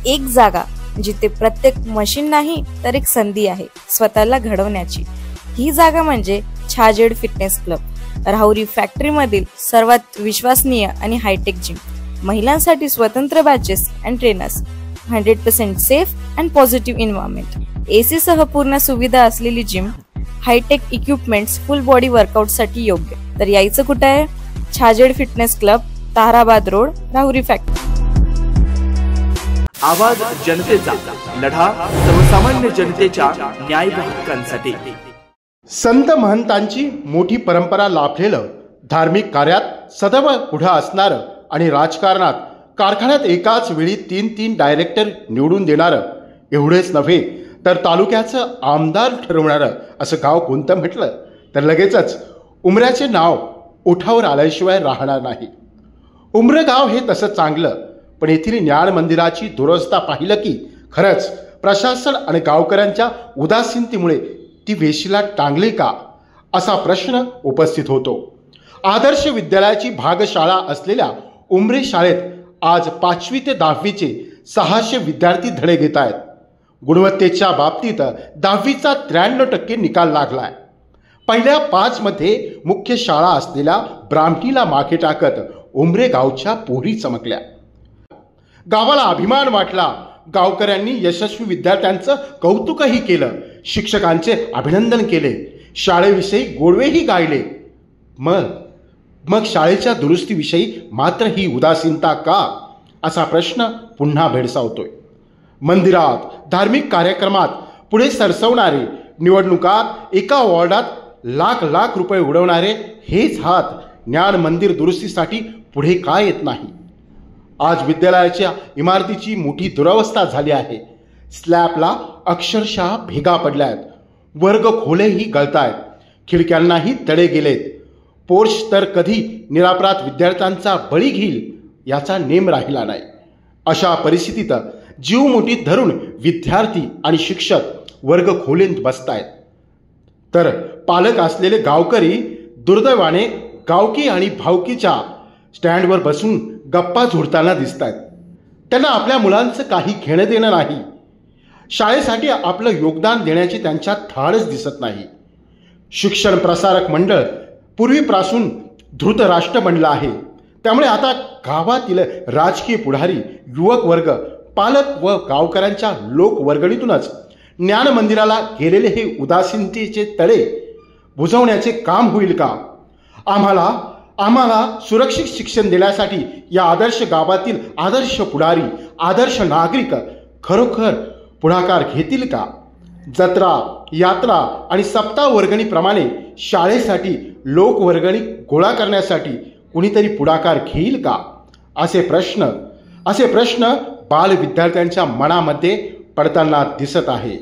एक जागा जिथे प्रत्येक मशीन नाही तर एक संधी आहे स्वतःला घडवण्याची। ही जागा म्हणजे Chhajed fitness club, Rahuri factory मधील सर्वात विश्वसनीय आणि हायटेक जिम। महिलांसाठी स्वतंत्र batches and trainers, 100% safe and positive environment, AC सह पूर्ण सुविधा असलेली gym, hitech equipments, full body workout साठी योग्य। तर यायचं कुठे आहे? Chhajed fitness club, Tarabad road, Rahuri factory. आवाज जनतेचा, लढा सर्वसामान्य जनतेच्या न्याय व हक्कांसाठी। संत महंतांची मोठी परंपरा लाभलेलं, धार्मिक कार्यात सदैव पुढे असणारं आणि राजकारणात कारखान्यात एकाच वेळी 3 डायरेक्टर निवडून देणारं, एवढेच नव्हे तर तालुक्याचं आमदार ठरवणारं असं गाव कोणतं म्हटलं तर लगेचच उमऱ्याचे नाव ओठावर आल्याशिवाय राहणार नाही। उमरे गाव हे तसं चांगलं, पण येथील ज्ञान मंदिराची दुरवस्था पाहिलं की खरंच प्रशासन आणि गावकऱ्यांच्या उदासीनतेमुळे ती वेशीला टांगली का असा प्रश्न उपस्थित होतो। आदर्श विद्यालयाची भागशाळा असलेल्या उमरे शाळेत आज 5वी ते 10वीचे 600 विद्यार्थी धडे घेत आहेत। गुणवत्तेच्या बाबतीत 10वीचा 93% निकाल लागलाय। पहिल्या 5 मध्ये मुख्य शाळा असलेल्या ब्राह्मणीला मागे टाकत उमरे गावच्या पोरी चमकल्या। गावाला अभिमान वाटला। गावकऱ्यांनी यशस्वी विद्यार्थ्यांचं कौतुकही केलं, शिक्षकांचे अभिनंदन केले, शाळेविषयी गोडवेही गायले। मग शाळेच्या दुरुस्तीविषयी मात्र ही उदासीनता का असा प्रश्न पुन्हा भेडसावतोय। मंदिरात, धार्मिक कार्यक्रमात पुढे सरसवणारे, निवडणुकात एका वॉर्डात लाख रुपये उडवणारे हेच हात ज्ञान मंदिर दुरुस्तीसाठी पुढे का येत नाही? आज विद्यालयाच्या इमारतीची मोठी दुरवस्था झाली आहे। स्लॅबला अक्षरशः भेगा पडल्यात, वर्ग खोलेही गळतायत, खिडक्यांनाही तडे गेलेत। पोर्च तर कधी निरापराध विद्यार्थ्यांचा बळी घेईल याचा नेम राहिला नाही। अशा परिस्थितीत जीव मुठीत धरून विद्यार्थी आणि शिक्षक वर्ग खोलीत बसतायत, तर पालक असलेले गावकरी दुर्दैवाने गावकी आणि भावकीच्या स्टँडवर बसून गप्पा झोडताना दिसतात। त्यांना आपल्या मुलांचं काही घेणं देणं नाही। शाळेसाठी आपलं योगदान देण्याची त्यांच्यात धाडच दिसत नाही। शिक्षण प्रसारक मंडळ पूर्वीपासून धृतराष्ट्र बनलं आहे, त्यामुळे आता गावातील राजकीय पुढारी, युवक वर्ग, पालक व गावकऱ्यांच्या लोकवर्गणीतूनच ज्ञान मंदिराला गेलेले हे उदासीनतेचे तळे बुजवण्याचे काम होईल का? आम्हाला सुरक्षित शिक्षण देण्यासाठी या आदर्श गावातील आदर्श पुढारी, आदर्श नागरिक खरोखर पुढाकार घेतील का? जत्रा, यात्रा आणि सप्ताह वर्गणीप्रमाणे शाळेसाठी लोकवर्गणी गोळा करण्यासाठी कुणीतरी पुढाकार घेईल का? असे प्रश्न बाल विद्यार्थ्यांच्या मनामध्ये पडताना दिसत आहे।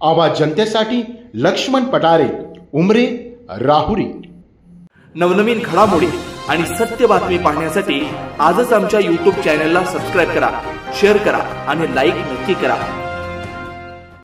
आवाज जनतेसाठी लक्ष्मण पटारे, उमरे, राहुरी। नवनवीन घडामोडी आणि सत्य बातमी पाहण्यासाठी आजच आमच्या YouTube चॅनलला सबस्क्राइब करा, शेअर करा आणि लाईक नक्की करा।